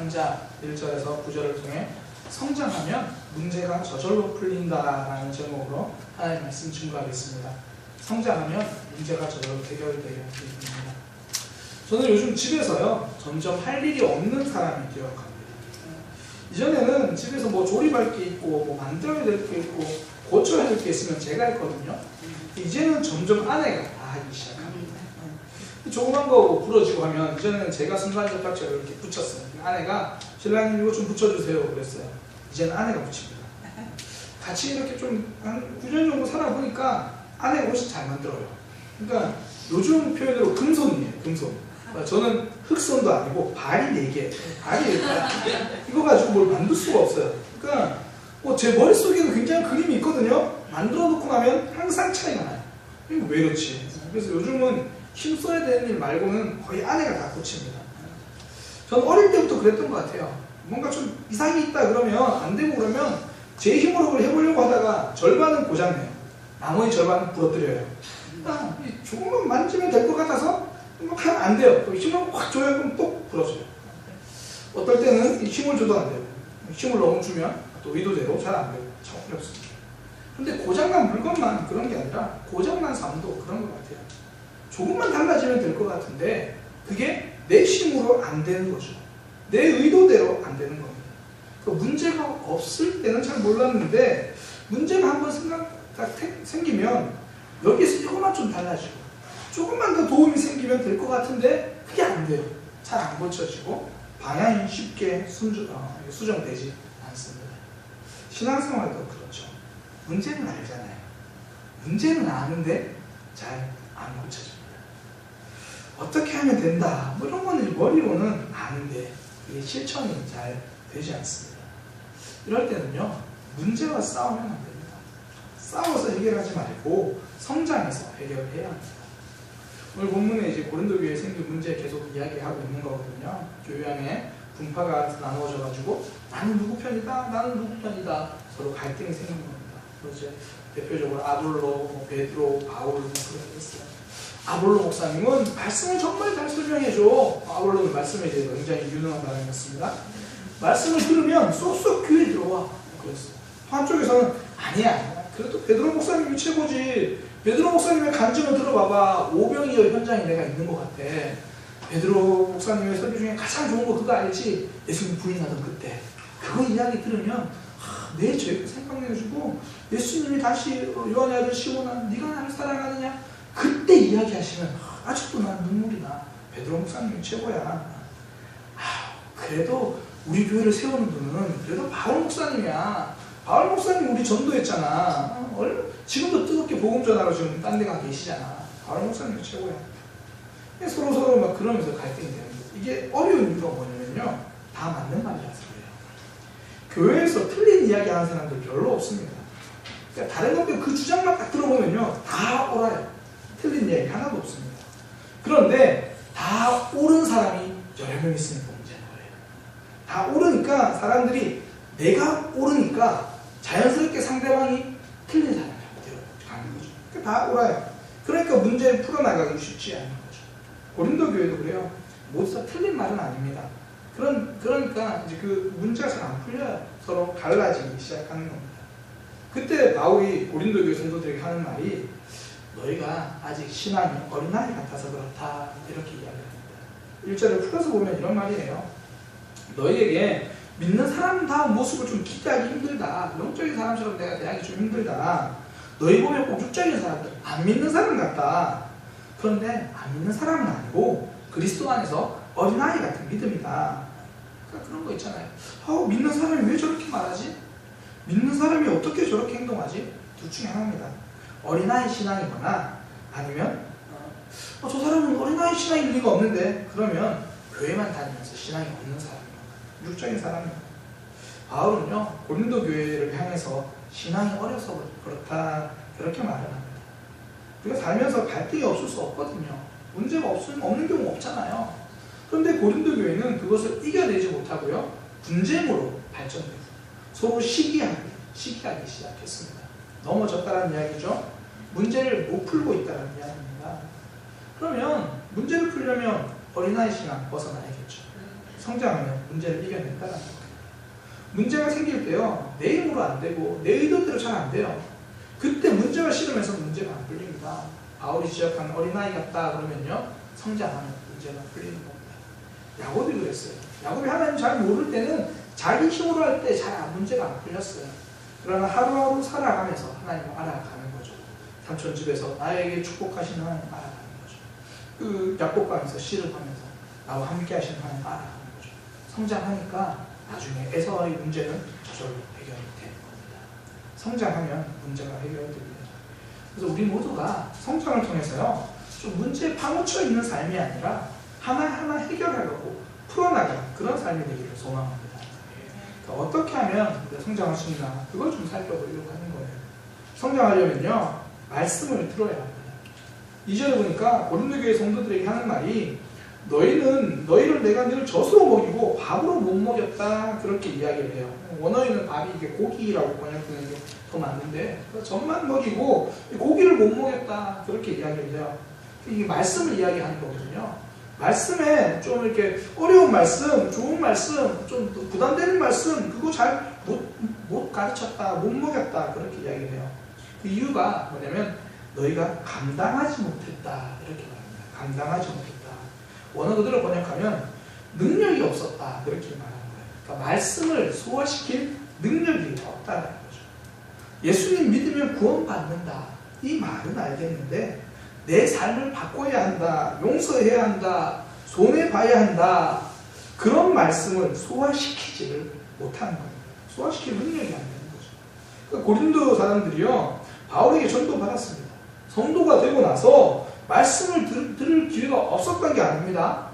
3장 1절에서 9절을 통해 성장하면 문제가 저절로 풀린다라는 제목으로 하나님의 말씀 증거하겠습니다. 성장하면 문제가 저절로 해결되게 됩니다. 저는 요즘 집에서요 점점 할 일이 없는 사람이 되어갑니다. 이전에는 집에서 뭐 조립할 게 있고 뭐 만들어야 될 게 있고 고쳐야 될 게 있으면 제가 했거든요. 이제는 점점 아내가 다 하기 시작합니다. 조그만 거 부러지고 하면 이전에는 제가 순간접착제를 이렇게 붙였어요. 아내가 신랑님 이거 좀 붙여주세요 그랬어요. 이제는 아내가 붙입니다. 같이 이렇게 좀 한 9년 정도 살아보니까 아내가 훨씬 잘 만들어요. 그러니까 요즘 표현으로 금손이에요. 금손. 저는 흑손도 아니고 발이 4개. 발이 4개. 이거 가지고 뭘 만들 수가 없어요. 그러니까 제 머릿속에는 굉장히 그림이 있거든요. 만들어 놓고 나면 항상 차이가 나요. 이거 왜 이렇지? 그래서 요즘은 힘써야 되는 일 말고는 거의 아내가 다 고칩니다. 저는 어릴 때부터 그랬던 것 같아요. 뭔가 좀 이상이 있다 그러면 안 되고 그러면 제 힘으로 그걸 해보려고 하다가 절반은 고장내요. 나머지 절반은 부러뜨려요. 조금만 만지면 될 것 같아서 막 하면 안 돼요. 또 힘을 확 줘야 그럼 또 부러져요. 어떨 때는 힘을 줘도 안 돼요. 힘을 너무 주면 또 의도대로 잘 안 돼요. 참 어렵습니다. 근데 고장난 물건만 그런 게 아니라 고장난 삶도 그런 것 같아요. 조금만 달라지면 될 것 같은데 그게 내 힘으로 안 되는 거죠. 내 의도대로 안 되는 겁니다. 그 문제가 없을 때는 잘 몰랐는데 문제가 한번 생기면 여기서 이거만 좀 달라지고 조금만 더 도움이 생기면 될 것 같은데 그게 안 돼요. 잘 안 고쳐지고 방향이 쉽게 수정되지 않습니다. 신앙생활도 그렇죠. 문제는 알잖아요. 문제는 아는데 잘 안 고쳐집니다. 어떻게 하면 된다 뭐 이런 거는 머리로는 아는데 그게 실천이 잘 되지 않습니다. 이럴 때는요 문제와 싸우면 안 됩니다. 싸워서 해결하지 말고 성장해서 해결해야 합니다. 오늘 본문에 이제 고린도 교회에 생긴 문제 계속 이야기하고 있는 거거든요. 교회 안에 분파가 나누어져 가지고 나는 누구 편이다, 나는 누구 편이다 서로 갈등이 생긴 겁니다. 그래서 대표적으로 아볼로, 베드로, 바울 그런 게 있어요. 아볼로 목사님은 말씀을 정말 잘 설명해줘. 아볼로는 말씀에 대해서 굉장히 유능한 사람이었습니다. 말씀을 들으면 쏙쏙 귀에 들어와. 그랬어요. 한쪽에서는 아니야. 그래도 베드로 목사님이 최고지. 베드로 목사님의 간증을 들어봐봐. 오병이어 현장에 내가 있는 것 같아. 베드로 목사님의 설교 중에 가장 좋은 거 그거 알지? 예수님 부인하던 그때. 그거 이야기 들으면 내 죄가 생각내주고 예수님이 다시 요한의 아들 시몬아 네가 나를 사랑하느냐? 그때 이야기하시면 아직도 난 눈물이 나. 베드로 목사님이 최고야. 그래도 우리 교회를 세우는 분은 그래도 바울 목사님이야. 바울 목사님 우리 전도했잖아. 지금도 뜨겁게 복음 전하러 지금 딴 데 가 계시잖아. 바울 목사님이 최고야. 서로 막 그러면서 갈등이 되는 거예요. 이게 어려운 이유가 뭐냐면요. 다 맞는 말이라서 그래요. 교회에서 틀린 이야기 하는 사람들 별로 없습니다. 그러니까 다른 것들 그 주장만 딱 들어보면요. 다 옳아요. 틀린 이야기 하나도 없습니다. 그런데 다 옳은 사람이 여러 명 있으니까 문제인 거예요. 다 옳으니까 사람들이 내가 옳으니까 자연스럽게 상대방이 틀린 사람이 가는 거죠. 그러니까 다 옳아요. 그러니까 문제를 풀어나가기 쉽지 않은 거죠. 고린도 교회도 그래요. 모두 다 틀린 말은 아닙니다. 그러니까 이제 그 문제가 잘 안 풀려요. 서로 갈라지기 시작하는 겁니다. 그때 바울이 고린도 교회 성도들에게 하는 말이 너희가 아직 신앙이 어린아이 같아서 그렇다 이렇게 이야기합니다. 1절을 풀어서 보면 이런 말이에요. 너희에게 믿는 사람다운 모습을 좀 기대하기 힘들다. 영적인 사람처럼 내가 대하기 좀 힘들다. 너희 보면 꼭 육적인 사람들, 안 믿는 사람 같다. 그런데 안 믿는 사람은 아니고 그리스도 안에서 어린아이 같은 믿음이다. 그러니까 그런 거 있잖아요. 믿는 사람이 왜 저렇게 말하지? 믿는 사람이 어떻게 저렇게 행동하지? 둘 중에 하나입니다. 어린아이 신앙이거나 아니면 저 사람은 어린아이 신앙일 리가 없는데 그러면 교회만 다니면서 신앙이 없는 사람이에요. 육적인 사람이에요. 바울은요 고린도 교회를 향해서 신앙이 어려서 그렇다 그렇게 말을 합니다. 우리가 살면서 갈등이 없을 수 없거든요. 문제가 없는 경우 없잖아요. 그런데 고린도 교회는 그것을 이겨내지 못하고요 분쟁으로 발전되고 서로 시기하기 시작했습니다. 넘어졌다는 이야기죠. 문제를 못 풀고 있다는 이야기입니다. 그러면 문제를 풀려면 어린아이 신앙 벗어나야겠죠. 성장하면 문제를 이겨낸다는 거예요. 문제가 생길 때요, 내 힘으로 안 되고 내 의도대로 잘 안 돼요. 그때 문제가 싫으면서 문제가 안 풀립니다. 바울이 지적한 어린아이 같다 그러면요, 성장하면 문제가 풀리는 겁니다. 야곱이 그랬어요. 야곱이 하나님 잘 모를 때는 자기 힘으로 할 때 잘 문제가 안 풀렸어요. 그러나 하루하루 살아가면서 하나님을 알아가는 거죠. 삼촌 집에서 나에게 축복하시는 하나님 알아가는 거죠. 그 약복강에서 씨를 하면서 나와 함께 하시는 하나님 알아가는 거죠. 성장하니까 나중에 에서의 문제는 저절로 해결이 되는 겁니다. 성장하면 문제가 해결됩니다. 그래서 우리 모두가 성장을 통해서요, 좀 문제에 파묻혀 있는 삶이 아니라 하나하나 해결하려고 풀어나가는 그런 삶이 되기를 소망합니다. 그러니까 어떻게 하면 우리가 성장할 수 있나, 그걸 좀 살펴보려고 하는 거예요. 성장하려면요, 말씀을 들어야 합니다. 2절에 보니까 고린도 교회 성도들에게 하는 말이, 너희를 내가 늘 젖으로 먹이고 밥으로 못 먹였다, 그렇게 이야기를 해요. 원어에는 밥이 이게 고기라고 번역되는 게 더 맞는데, 젖만 먹이고 고기를 못 먹였다, 그렇게 이야기를 해요. 이게 말씀을 이야기하는 거거든요. 말씀에 좀 이렇게 어려운 말씀, 좋은 말씀, 좀 부담되는 말씀, 그거 잘 못 가르쳤다, 못 먹였다, 그렇게 이야기를 해요. 그 이유가 뭐냐면 너희가 감당하지 못했다, 이렇게 말합니다. 감당하지 못했다. 원어 그대로 번역하면 능력이 없었다, 그렇게 말하는 거예요. 그러니까 말씀을 소화시킬 능력이 없다는 거죠. 예수님 믿으면 구원받는다, 이 말은 알겠는데 내 삶을 바꿔야 한다, 용서해야 한다, 손해봐야 한다, 그런 말씀을 소화시키지를 못하는 겁니다. 소화시킬 능력이 안 되는 거죠. 그러니까 고린도 사람들이요, 바울에게 전도받았습니다. 성도가 되고 나서 말씀을 들을 기회가 없었던 게 아닙니다.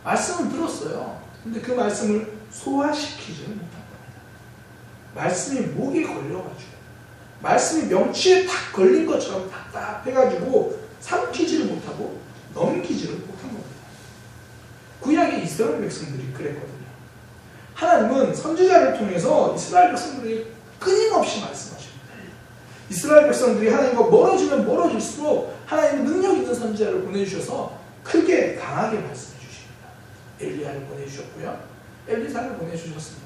말씀을 들었어요. 근데 그 말씀을 소화시키지를 못한 겁니다. 말씀이 목에 걸려가지고, 말씀이 명치에 탁 걸린 것처럼 답답해가지고 삼키지를 못하고 넘기지를 못한 겁니다. 구약의 이스라엘 백성들이 그랬거든요. 하나님은 선지자를 통해서 이스라엘 백성들에게 끊임없이 말씀하십니다. 이스라엘 백성들이 하나님과 멀어지면 멀어질수록 하나님은 능력 있는 선지자를 보내주셔서 크게 강하게 말씀해 주십니다. 엘리야를 보내주셨고요, 엘리사를 보내주셨습니다.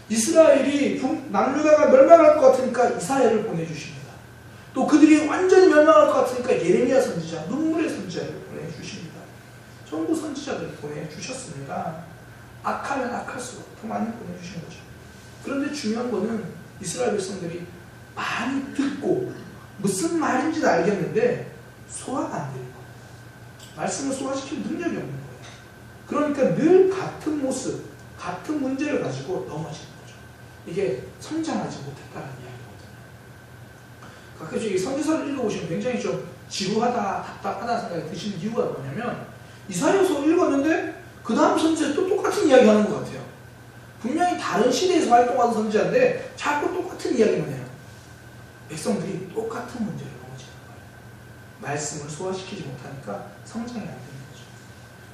이스라엘이 남유다가 멸망할 것 같으니까 이사야를 보내주십니다. 또 그들이 완전히 멸망할 것 같으니까 예레미야 선지자, 눈물의 선지자를 보내주십니다. 전부 선지자들을 보내주셨습니다. 악하면 악할수록 더 많이 보내주신 거죠. 그런데 중요한 거는 이스라엘 백성들이 많이 듣고 무슨 말인지는 알겠는데 소화가 안 되는 겁니다. 말씀을 소화시킬 능력이 없는 거예요. 그러니까 늘 같은 모습, 같은 문제를 가지고 넘어지는 거죠. 이게 성장하지 못했다는 이야기거든요. 가끔씩 이 선지서를 읽어보시면 굉장히 좀 지루하다, 답답하다 생각이 드시는 이유가 뭐냐면, 이사야서 읽었는데 그 다음 선지자 또 똑같은 이야기 하는 것 같아요. 분명히 다른 시대에서 활동하는 선지자인데 자꾸 똑같은 이야기만 해요. 백성들이 똑같은 문제를 넘어지는 거예요. 말씀을 소화시키지 못하니까 성장이 안 되는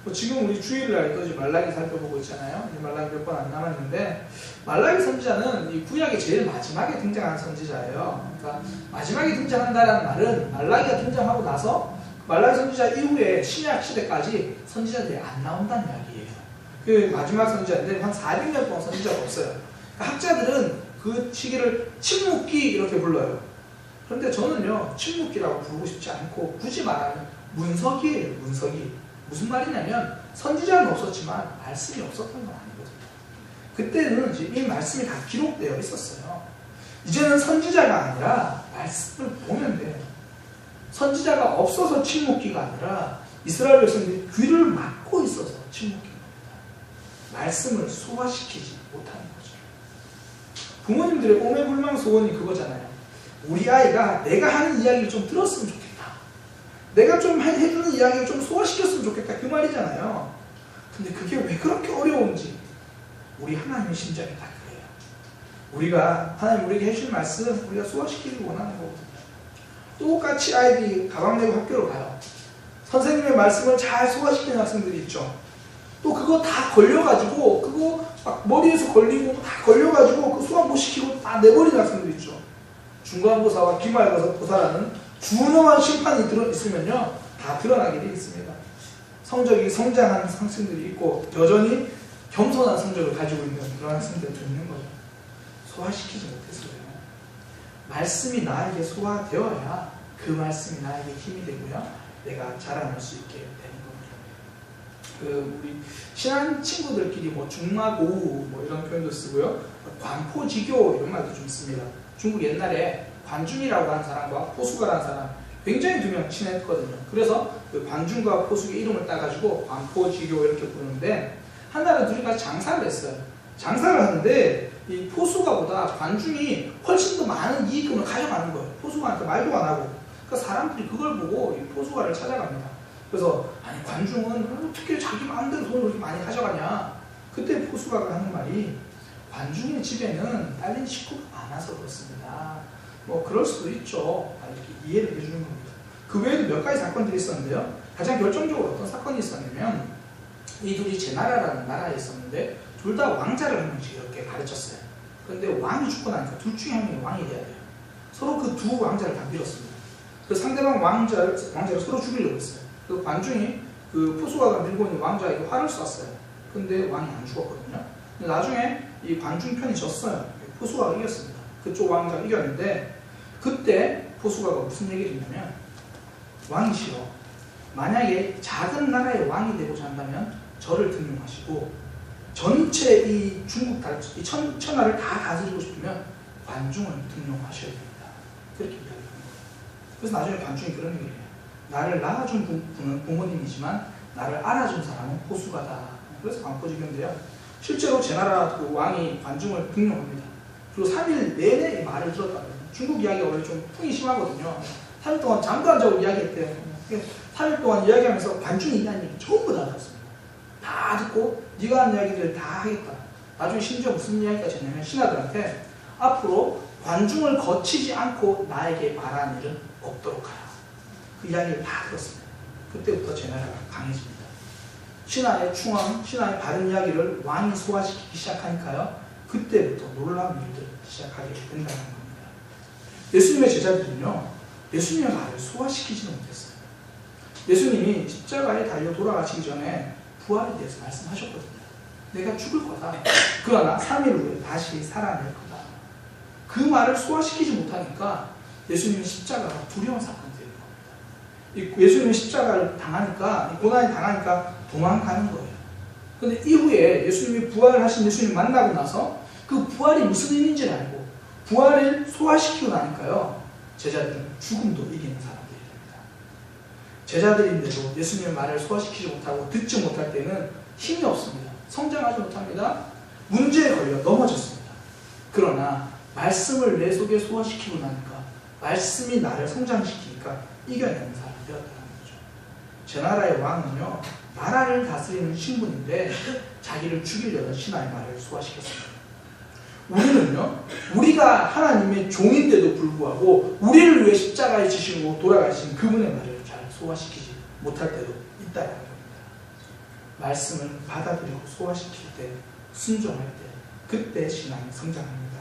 거죠. 지금 우리 주일날 또 말라기 살펴보고 있잖아요. 말라기 몇 번 안 남았는데, 말라기 선지자는 이 구약의 제일 마지막에 등장하는 선지자예요. 그러니까 마지막에 등장한다는 말은 말라기가 등장하고 나서 말라기 선지자 이후에 신약 시대까지 선지자들이 안 나온다는 이야기예요. 그 마지막 선지자인데 한 400년 동안 선지자가 없어요. 그러니까 학자들은 그 시기를 침묵기 이렇게 불러요. 그런데 저는요, 침묵기라고 부르고 싶지 않고 굳이 말하면 문서기예요. 문서기. 무슨 말이냐면 선지자는 없었지만 말씀이 없었던 건 아니거든요. 그때는 이제 이 말씀이 다 기록되어 있었어요. 이제는 선지자가 아니라 말씀을 보면 돼요. 선지자가 없어서 침묵기가 아니라 이스라엘 백성들이 귀를 막고 있어서 침묵기입니다. 말씀을 소화시키지 못하는 거죠. 부모님들의 오매불망 소원이 그거잖아요. 우리 아이가 내가 하는 이야기를 좀 들었으면 좋겠다. 내가 좀 해주는 이야기를 좀 소화시켰으면 좋겠다, 그 말이잖아요. 근데 그게 왜 그렇게 어려운지 우리 하나님의 심장이 다 그래요. 우리가 하나님 우리에게 해주신 말씀 우리가 소화시키길 원하는 거거든요. 똑같이 아이들이 가방 메고 학교로 가요. 선생님의 말씀을 잘 소화시키는 학생들이 있죠. 또 그거 다 걸려가지고 그거 막 머리에서 걸리고 다 걸려가지고 그 소화 못 시키고 다 내버리는 학생들 있죠. 중간고사와 기말고사라는 준엄한 심판이 있으면요, 다 드러나게 되어 있습니다. 성적이 성장한 학생들이 있고 여전히 겸손한 성적을 가지고 있는 그런 학생들도 있는 거죠. 소화시키지 못해서요. 말씀이 나에게 소화되어야 그 말씀이 나에게 힘이 되고요. 내가 자라날 수 있게 되는 겁니다. 우리 친한 친구들끼리 뭐 중마고우 뭐 이런 표현도 쓰고요. 관포지교 이런 말도 좀 씁니다. 중국 옛날에 관중이라고 하는 사람과 포수가라는 사람 굉장히 두 명 친했거든요. 그래서 그 관중과 포수의 이름을 따가지고 관포지교 이렇게 부르는데 한날은 둘이 같이 장사를 했어요. 장사를 하는데 이 포수가보다 관중이 훨씬 더 많은 이익금을 가져가는 거예요. 포수가한테 말도 안 하고. 그러니까 사람들이 그걸 보고 이 포수가를 찾아갑니다. 그래서 아니 관중은 어떻게 자기 마음대로 돈을 그렇게 많이 가져가냐. 그때 포수가가 하는 말이 관중의 집에는 딸린 식구가 많아서 그렇습니다. 뭐 그럴 수도 있죠. 이렇게 이해를 해주는 겁니다. 그 외에도 몇 가지 사건들이 있었는데요. 가장 결정적으로 어떤 사건이 있었냐면 이 둘이 제나라라는 나라에 있었는데 둘 다 왕자를 한 명씩 이렇게 가르쳤어요. 그런데 왕이 죽고 나니까 둘 중에 한 명이 왕이 돼야 돼요. 서로 그 두 왕자를 다 밀었습니다. 그 상대방 왕자를 서로 죽이려고 했어요. 그 관중이 그 포수가가 밀고 있는 왕자에게 활을 쐈어요. 근데 왕이 안 죽었거든요. 근데 나중에 이 관중 편이 졌어요. 포수가가 이겼습니다. 그쪽 왕자가 이겼는데 그때 포수가가 무슨 얘기를 했냐면 왕이 싫어. 만약에 작은 나라의 왕이 되고자 한다면 저를 등용하시고 전체 이 중국 이 천하를 다 다스리고 싶으면 관중을 등용하셔야 됩니다. 그렇게 이야기합니다. 그래서 나중에 관중이 그런 얘기를 해요. 나를 낳아준 분은 부모님이지만 나를 알아준 사람은 포수가다. 그래서 관포지교인데요. 실제로 제나라 그 왕이 관중을 등용합니다. 그리고 3일 내내 이 말을 들었다고요. 중국 이야기가 원래 좀 풍이 심하거든요. 3일 동안 잠도 안 자고 이야기했대요. 3일 동안 이야기하면서 관중이 이야기한 얘기 전부 다 들었습니다. 다 듣고 네가 한 이야기를 다 하겠다. 나중에 심지어 무슨 이야기까지 했냐면 신하들한테 앞으로 관중을 거치지 않고 나에게 말하는 일은 없도록 하라. 그 이야기를 다 들었습니다. 그때부터 제나라가 강해집니다. 신하의 충언, 신하의 바른 이야기를 왕이 소화시키기 시작하니까요. 그때부터 놀라운 일들을 시작하게 된다는 겁니다. 예수님의 제자들은요. 예수님의 말을 소화시키지는 못했어요. 예수님이 십자가에 달려 돌아가시기 전에 부활에 대해서 말씀하셨거든요. 내가 죽을 거다. 그러나 3일 후에 다시 살아날 거다. 그 말을 소화시키지 못하니까 예수님의 십자가가 두려운 사건이 되는 겁니다. 예수님의 십자가를 당하니까, 고난을 당하니까 도망가는 거예요. 그런데 이후에 예수님이 부활을 하신 예수님 만나고 나서 그 부활이 무슨 의미인지를 알고 부활을 소화시키고 나니까요. 제자들은 죽음도 이기는 사람들이 됩니다. 제자들인데도 예수님의 말을 소화시키지 못하고 듣지 못할 때는 힘이 없습니다. 성장하지 못합니다. 문제에 걸려 넘어졌습니다. 그러나 말씀을 내 속에 소화시키고 나니까 말씀이 나를 성장시키니까 이겨내는 사람이 되었다는 거죠. 제 나라의 왕은요. 나라를 다스리는 신분인데 자기를 죽이려는 신하의 말을 소화시켰습니다. 우리는요. 우리가 하나님의 종인데도 불구하고 우리를 위해 십자가에 지시고 돌아가신 그분의 말을 잘 소화시키지 못할 때도 있다는 겁니다. 말씀을 받아들이고 소화시킬 때, 순종할 때, 그때 신앙이 성장합니다.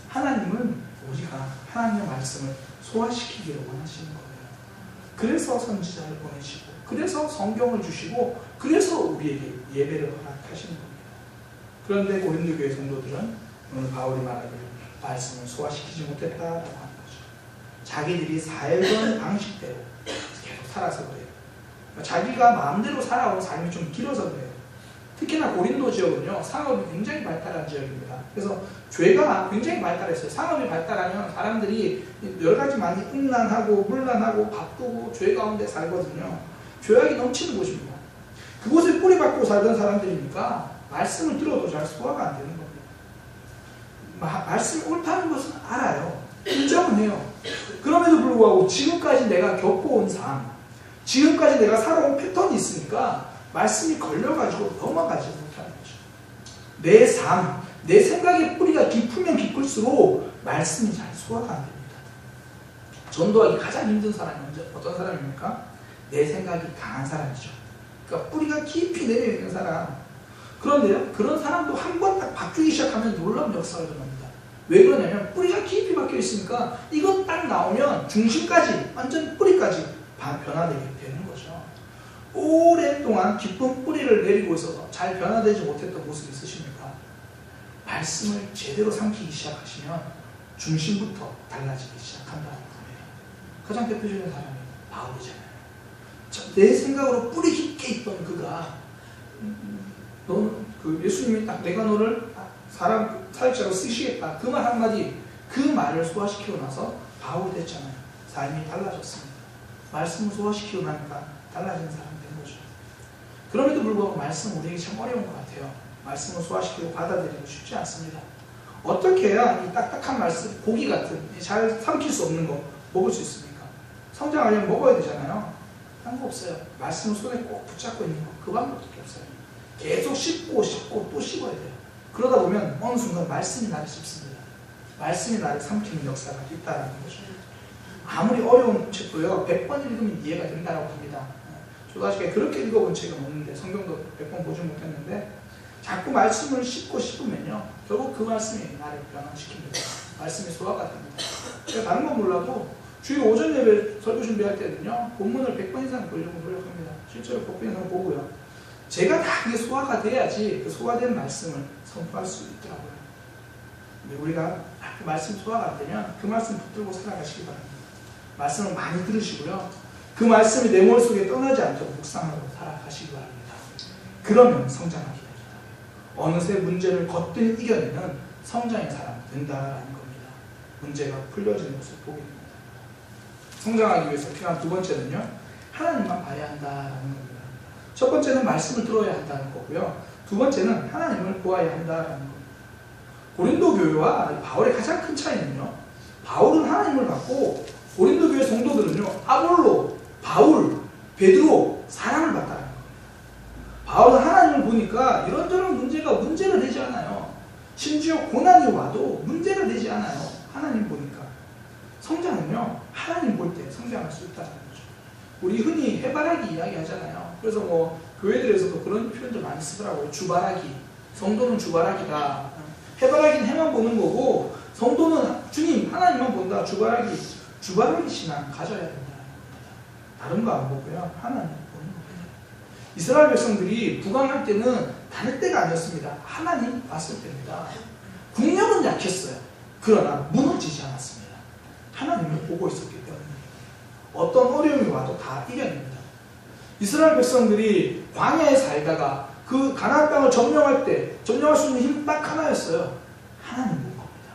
하나님은 우리가 하나님의 말씀을 소화시키기를 원하시는 거예요. 그래서 선지자를 보내시고, 그래서 성경을 주시고, 그래서 우리에게 예배를 허락하시는 겁니다. 그런데 고린도 교회 성도들은 오늘 바울이 말하기를 말씀을 소화시키지 못했다라고 하는 거죠. 자기들이 살던 방식대로 계속 살아서 그래요. 자기가 마음대로 살아온 삶이 좀 길어서 그래요. 특히나 고린도 지역은요, 상업이 굉장히 발달한 지역입니다. 그래서 죄가 굉장히 발달했어요. 상업이 발달하면 사람들이 여러 가지 많이 음란하고 물란하고 바쁘고 죄 가운데 살거든요. 죄악이 넘치는 곳입니다. 그곳에 뿌리박고 살던 사람들이니까 말씀을 들어도 잘 소화가 안 되는 겁니다. 말씀이 옳다는 것은 알아요. 인정은 해요. 그럼에도 불구하고 지금까지 내가 겪어온 삶, 지금까지 내가 살아온 패턴이 있으니까 말씀이 걸려가지고 넘어가지 못하는 거죠. 내 삶, 내 생각의 뿌리가 깊으면 깊을수록 말씀이 잘 소화가 안 됩니다. 전도하기 가장 힘든 사람이 어떤 사람입니까? 내 생각이 강한 사람이죠. 그러니까 뿌리가 깊이 내려있는 사람. 그런데요, 그런 사람도 한 번 딱 바뀌기 시작하면 놀라운 역사가 일어납니다. 왜 그러냐면 뿌리가 깊이 박혀 있으니까 이건 딱 나오면 중심까지, 완전 뿌리까지 변화되게 되는 거죠. 오랫동안 깊은 뿌리를 내리고 있어서 잘 변화되지 못했던 모습이 있으십니까? 말씀을 제대로 삼키기 시작하시면 중심부터 달라지기 시작한다는 거예요. 가장 대표적인 사람이 바울이잖아요. 내 생각으로 뿌리 깊게 있던 그가 예수님이 딱 내가 너를 사람 사역자로 쓰시겠다 그 말 한마디, 그 말을 소화시키고 나서 바울이 됐잖아요. 삶이 달라졌습니다. 말씀을 소화시키고 나니까 달라지는 사람이 된 거죠. 그럼에도 불구하고 말씀은 우리에게 참 어려운 것 같아요. 말씀을 소화시키고 받아들이기 쉽지 않습니다. 어떻게 해야 이 딱딱한 말씀, 고기 같은 잘 삼킬 수 없는 거 먹을 수 있습니까? 성장하려면 먹어야 되잖아요. 딴 거 없어요. 말씀을 손에 꼭 붙잡고 있는 거, 그 방법밖에 없어요. 계속 씹고 또 씹어야 돼요. 그러다 보면 어느 순간 말씀이 나를 씹습니다. 말씀이 나를 삼키는 역사가 있다는 거죠. 아무리 어려운 책도요 100번 읽으면 이해가 된다고 합니다. 저도 아직 그렇게 읽어본 책은 없는데, 성경도 100번 보지 못했는데, 자꾸 말씀을 씹으면요 결국 그 말씀이 나를 변화시킵니다. 말씀이 소화가 됩니다. 제가 다른 건 몰라도 주일 오전 예배 설교 준비할 때는요 본문을 100번 이상 보려고 노력합니다. 실제로 100번 이상 보고요. 제가 다 그게 소화가 돼야지 그 소화된 말씀을 선포할 수 있더라고요. 근데 우리가 그 말씀 소화가 안 되면 그 말씀 붙들고 살아가시기 바랍니다. 말씀을 많이 들으시고요. 그 말씀이 내 머릿속에 떠나지 않도록 묵상하고 살아가시기 바랍니다. 그러면 성장하게 됩니다. 어느새 문제를 거뜬히 이겨내는 성장의 사람이 된다라는 겁니다. 문제가 풀려지는 것을 보게 됩니다. 성장하기 위해서 필요한 두 번째는요, 하나님만 봐야 한다라는 겁니다. 첫 번째는 말씀을 들어야 한다는 거고요. 두 번째는 하나님을 보아야 한다라는 겁니다. 고린도 교회와 바울의 가장 큰 차이는요, 바울은 하나님을 받고 고린도 교회 성도들은요, 아볼로, 바울, 베드로, 사랑을 받다는 겁니다. 바울은 하나님을 보니까 이런저런 문제가 되지 않아요. 심지어 고난이 와도 문제가 되지 않아요. 하나님 보니까. 성장은요, 하나님 볼 때 성장할 수 있다는 거죠. 우리 흔히 해바라기 이야기 하잖아요. 그래서 교회들에서도 그런 표현들 많이 쓰더라고요. 주바라기. 성도는 주바라기다. 해바라기는 해만 보는 거고, 성도는 주님, 하나님만 본다. 주바라기 신앙 가져야 된다는 겁니다. 다른 거 안 보고요. 하나님 보는 겁니다. 이스라엘 백성들이 부강할 때는 다를 때가 아니었습니다. 하나님 봤을 때입니다. 국력은 약했어요. 그러나 무너지지 않았습니다. 하나님을 보고 있었기 때문에 어떤 어려움이 와도 다 이겨냅니다. 이스라엘 백성들이 광야에 살다가 그 가나안 땅을 점령할 수 있는 힘 딱 하나였어요. 하나님 본 겁니다.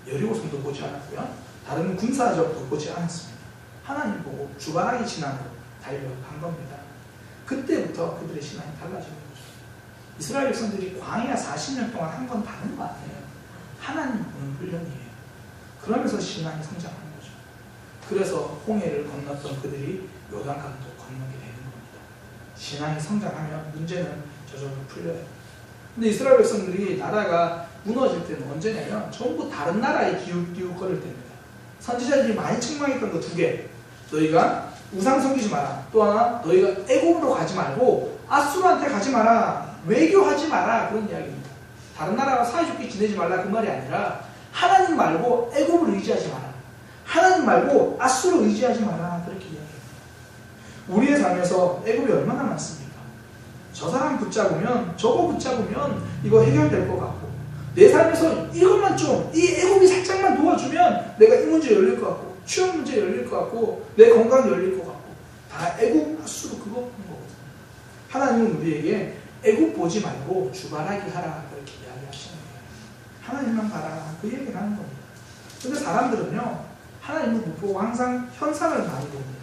여리고성도 보지 않았고요. 다른 군사적도 보지 않았습니다. 하나님 보고 주바라기 신앙으로 달려간 겁니다. 그때부터 그들의 신앙이 달라지는 거죠. 이스라엘 백성들이 광야 40년 동안 한 건 다른 거 아니에요. 하나님 보는 훈련이에요. 그러면서 신앙이 성장하는 거죠. 그래서 홍해를 건넜던 그들이 요단강도 건너게 되는 겁니다. 신앙이 성장하면 문제는 저절로 풀려요. 근데 이스라엘 백성들이 나라가 무너질 때는 언제냐면 전부 다른 나라에 기웃기웃거릴 때입니다. 선지자들이 많이 책망했던 거 두 개. 너희가 우상 섬기지 마라. 또 하나, 너희가 애굽으로 가지 말고 아수르한테 가지 마라. 외교하지 마라. 그런 이야기입니다. 다른 나라와 사이좋게 지내지 말라 그 말이 아니라 하나님 말고 애굽을 의지하지 마라. 하나님 말고 아수르 의지하지 마라. 그렇게 이야기합니다. 우리의 삶에서 애굽이 얼마나 많습니까? 저 사람 붙잡으면, 저거 붙잡으면 이거 해결될 것 같고, 내 삶에서 이것만 좀, 이 애굽이 살짝만 도와주면 내가 이 문제 열릴 것 같고, 취업 문제 열릴 것 같고, 내 건강 열릴 것 같고, 다 애굽, 아수르 그거 보는 거거든요. 하나님은 우리에게 애굽 보지 말고 주바라기 하라 그렇게 이야기하시는 거예요. 하나님만 봐라 그 얘기를 하는 겁니다. 근데 사람들은요, 하나님을 못 보고 항상 현상을 많이 봅니다.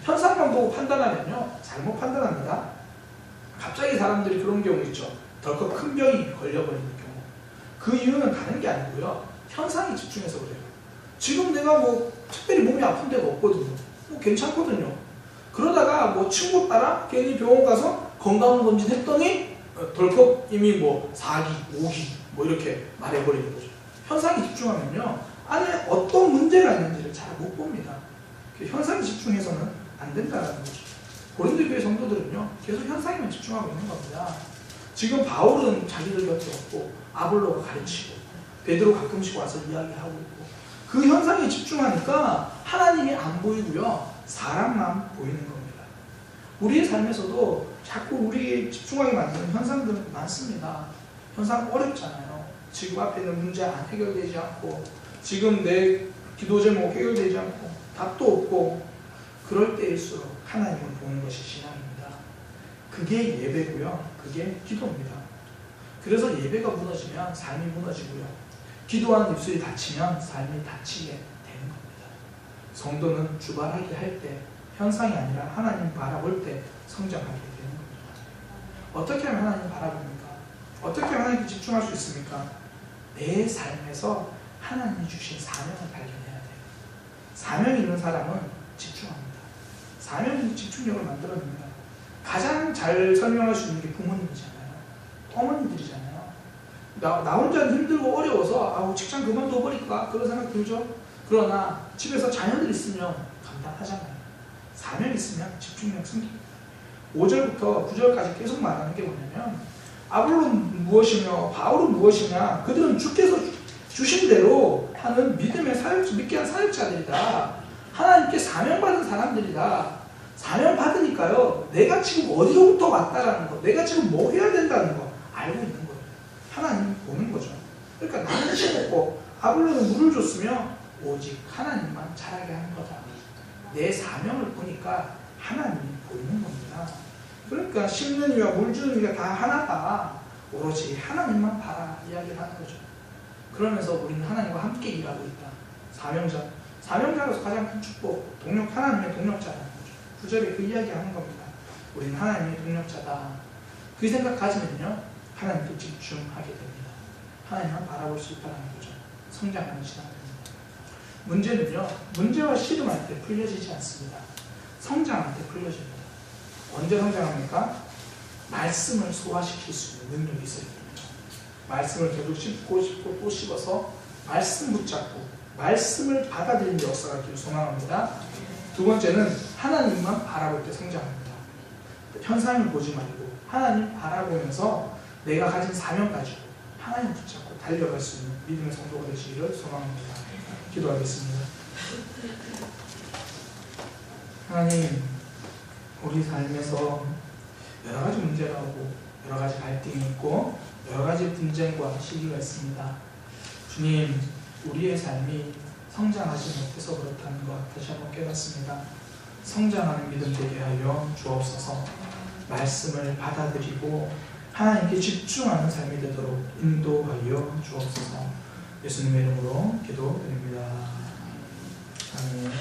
현상만 보고 판단하면요, 잘못 판단합니다. 갑자기 사람들이 그런 경우 있죠. 덜컥 큰 병이 걸려버리는 경우. 그 이유는 다른 게 아니고요, 현상에 집중해서 그래요. 지금 내가 특별히 몸이 아픈 데가 없거든요. 괜찮거든요. 그러다가 친구 따라 괜히 병원 가서 건강검진 했더니 덜컥 이미 4기, 5기 이렇게 말해버리는 거죠. 현상에 집중하면요, 안에 어떤 문제가 있는지를 잘 못 봅니다. 현상에 집중해서는 안 된다는 거죠. 고린도 교회 성도들은요, 계속 현상에만 집중하고 있는 겁니다. 지금 바울은 자기들 곁에 없고 아볼로가 가르치고 베드로 가끔씩 와서 이야기하고 있고, 그 현상에 집중하니까 하나님이 안 보이고요, 사람만 보이는 겁니다. 우리의 삶에서도 자꾸 우리 집중하게 만드는 현상들은 많습니다. 현상 어렵잖아요. 지금 앞에 있는 문제 안 해결되지 않고, 지금 내 기도 제목 해결되지 않고, 답도 없고, 그럴 때일수록 하나님을 보는 것이 신앙입니다. 그게 예배고요. 그게 기도입니다. 그래서 예배가 무너지면 삶이 무너지고요. 기도하는 입술이 닫히면 삶이 닫히게 되는 겁니다. 성도는 주발하게 할 때, 현상이 아니라 하나님 바라볼 때 성장하게 되는 겁니다. 어떻게 하면 하나님 바라봅니까? 어떻게 하면 하나님께 집중할 수 있습니까? 내 삶에서 하나님이 주신 사명을 발견해야 돼요. 사명이 있는 사람은 집중합니다. 사명이 집중력을 만들어냅니다. 가장 잘 설명할 수 있는 게 부모님이잖아요. 어머니들이잖아요. 나 혼자는 힘들고 어려워서 아우 직장 그만둬버릴까? 그런 생각 들죠? 그러나 집에서 자녀들 있으면 감당하잖아요. 사명 있으면 집중력 생깁니다. 5절부터 9절까지 계속 말하는 게 뭐냐면 아볼로는 무엇이며 바울은 무엇이냐, 그들은 주께서 주신 대로 하는 믿음의 사역자, 믿게 한 사역자들이다. 하나님께 사명받은 사람들이다. 사명받으니까요, 내가 지금 어디로부터 왔다라는 거, 내가 지금 뭐 해야 된다는 거 알고 있는 거예요. 하나님 보는 거죠. 그러니까 나는 심었고 아볼로는 물을 줬으며 오직 하나님만 자라게 하는 거다. 내 사명을 보니까 하나님이 보이는 겁니다. 그러니까 심는 이와 물 주는 이가 다 하나다. 오로지 하나님만 봐라 이야기를 하는 거죠. 그러면서 우리는 하나님과 함께 일하고 있다. 사명자로서 가장 큰 축복, 하나님의 동력자라는 거죠. 9절에 그 이야기 하는 겁니다. 우리는 하나님의 동력자다. 그 생각 가지면요, 하나님께 집중하게 됩니다. 하나님만 바라볼 수 있다는 거죠. 성장하는 시간입니다. 문제는요, 문제와 씨름할 때 풀려지지 않습니다. 성장할 때 풀려집니다. 언제 성장합니까? 말씀을 소화시킬 수 있는 능력이 있어야 됩니다. 말씀을 계속 씹고 또 씹어서 말씀 붙잡고 말씀을 받아들이는 역사가 있기를 소망합니다. 두 번째는 하나님만 바라볼 때 성장합니다. 현상을 보지 말고 하나님 바라보면서 내가 가진 사명 가지고 하나님 붙잡고 달려갈 수 있는 믿음의 성도가 되시기를 소망합니다. 기도하겠습니다. 하나님, 우리 삶에서 여러 가지 문제가 오고 여러 가지 갈등이 있고 여러 가지 분쟁과 시기가 있습니다. 주님, 우리의 삶이 성장하지 못해서 그렇다는 것 다시 한번 깨닫습니다. 성장하는 믿음 되게 하여 주옵소서. 말씀을 받아들이고 하나님께 집중하는 삶이 되도록 인도하여 주옵소서. 예수님의 이름으로 기도드립니다. 아멘.